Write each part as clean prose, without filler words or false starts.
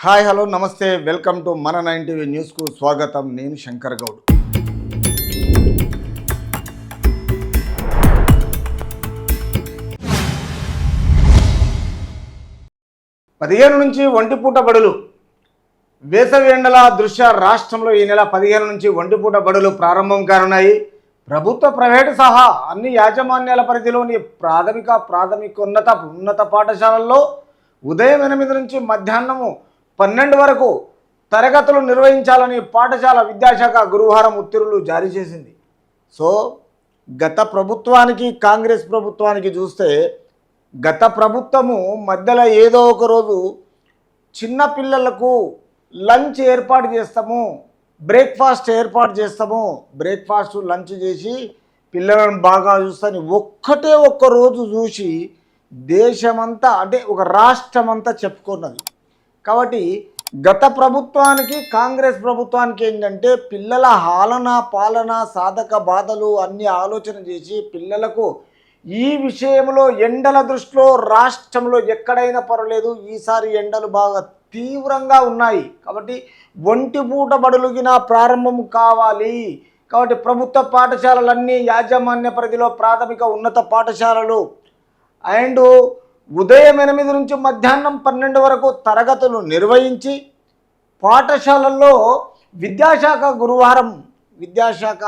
Hi hello నమస్తే welcome to మన 9 TV న్యూస్కు స్వాగతం. నేను శంకర్ గౌడ్. పదిహేను నుంచి ఒంటిపూట బడులు వేసవి ఎండల దృష్ట్యా రాష్ట్రంలో ఈ నెల 15 నుంచి ఒంటిపూట బడులు ప్రారంభం కానున్నాయి. ప్రభుత్వ ప్రైవేటు సహా అన్ని యాజమాన్యాల పరిధిలోని ఉన్నత పాఠశాలల్లో ఉదయం 8 నుంచి మధ్యాహ్నము 12 వరకు తరగతులు నిర్వహించాలని పాఠశాల విద్యాశాఖ గురువారం ఉత్తర్వులు జారీ చేసింది. సో గత ప్రభుత్వానికి కాంగ్రెస్ ప్రభుత్వానికి చూస్తే గత ప్రభుత్వము మధ్యలో ఏదో ఒక రోజు చిన్న పిల్లలకు లంచ్ ఏర్పాటు చేస్తాము, బ్రేక్ఫాస్ట్ ఏర్పాటు చేస్తాము, బ్రేక్ఫాస్ట్ లంచ్ చేసి పిల్లలను బాగా చూస్తాను ఒక్క రోజు చూసి దేశమంతా అంటే ఒక రాష్ట్రమంతా చెప్పుకున్నది. కాబట్టి గత ప్రభుత్వానికి కాంగ్రెస్ ప్రభుత్వానికి ఏంటంటే పిల్లల పాలన సాధక బాధలు అన్నీ ఆలోచన చేసి పిల్లలకు ఈ విషయంలో ఎండల దృష్టిలో రాష్ట్రంలో ఎక్కడైనా పర్వాలేదు, ఈసారి ఎండలు బాగా తీవ్రంగా ఉన్నాయి కాబట్టి ఒంటిపూట బడులుగిన ప్రారంభం కావాలి. కాబట్టి ప్రభుత్వ పాఠశాలలన్నీ యాజమాన్య పరిధిలో ప్రాథమిక ఉన్నత పాఠశాలలు అండ్ ఉదయం 8 నుంచి మధ్యాహ్నం 12 వరకు తరగతులు నిర్వహించి పాఠశాలల్లో విద్యాశాఖ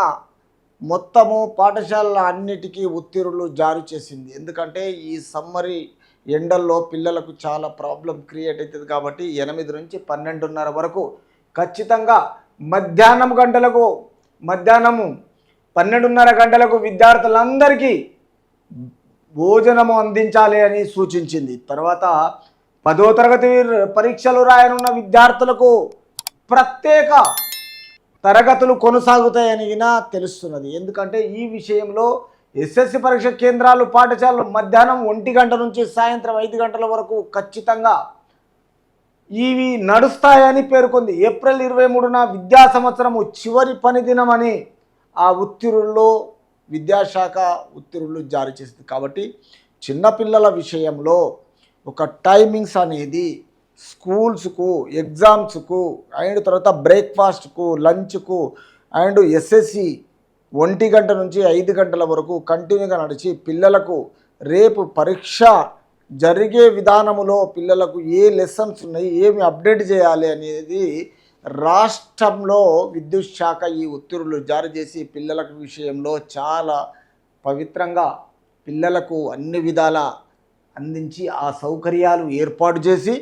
మొత్తము పాఠశాలల అన్నిటికీ ఉత్తర్వులు జారీ చేసింది. ఎందుకంటే ఈ సమ్మరి ఎండల్లో పిల్లలకు చాలా ప్రాబ్లం క్రియేట్ అవుతుంది కాబట్టి 8 నుంచి 12:30 వరకు ఖచ్చితంగా మధ్యాహ్నం 12:30 గంటలకు విద్యార్థులందరికీ భోజనము అందించాలి అని సూచించింది. తర్వాత 10వ తరగతి పరీక్షలు రాయనున్న విద్యార్థులకు ప్రత్యేక తరగతులు కొనసాగుతాయని తెలుస్తున్నది. ఎందుకంటే ఈ విషయంలో ఎస్ఎస్సి పరీక్ష కేంద్రాలు పాఠశాలలు మధ్యాహ్నం 1 గంట నుంచి సాయంత్రం 5 గంటల వరకు ఖచ్చితంగా ఇవి నడుస్తాయని పేర్కొంది. ఏప్రిల్ 23న విద్యా సంవత్సరము చివరి పని దినమని ఆ ఉత్తర్వుల్లో విద్యాశాఖ ఉత్తర్వులు జారీ చేసింది. కాబట్టి చిన్నపిల్లల విషయంలో ఒక టైమింగ్స్ అనేది స్కూల్స్కు, ఎగ్జామ్స్కు అండ్ తర్వాత బ్రేక్ఫాస్ట్కు, లంచ్కు అండ్ ఎస్ఎస్సి 1 గంట నుంచి 5 గంటల వరకు కంటిన్యూగా నడిచి పిల్లలకు రేపు పరీక్ష జరిగే విధానములో పిల్లలకు ఏ లెసన్స్ ఉన్నాయి, ఏమి అప్డేట్ చేయాలి అనేది రాష్ట్రంలో విద్యుత్ శాఖ ఈ ఉత్తర్వులు జారీ చేసి పిల్లల విషయంలో చాలా పవిత్రంగా పిల్లలకు అన్ని విధాల అందించి ఆ సౌకర్యాలు ఏర్పాటు చేసి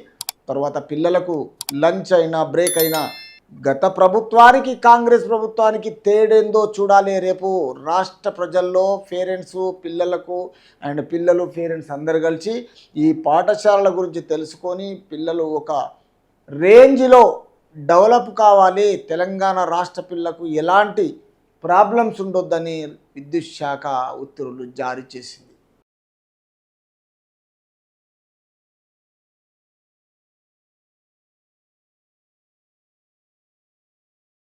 తర్వాత పిల్లలకు లంచ్ అయినా బ్రేక్ అయినా గత ప్రభుత్వానికి కాంగ్రెస్ ప్రభుత్వానికి తేడేందో చూడాలి. రేపు రాష్ట్ర ప్రజల్లో పేరెంట్స్ పిల్లలు పేరెంట్స్ అందరు కలిసి ఈ పాఠశాలల గురించి తెలుసుకొని పిల్లలు ఒక రేంజ్లో డెవలప్ కావాలి. తెలంగాణ రాష్ట్ర పిల్లకు ఎలాంటి ప్రాబ్లమ్స్ ఉండొద్దని విద్యుత్ శాఖ ఉత్తర్వులు జారీ చేసింది.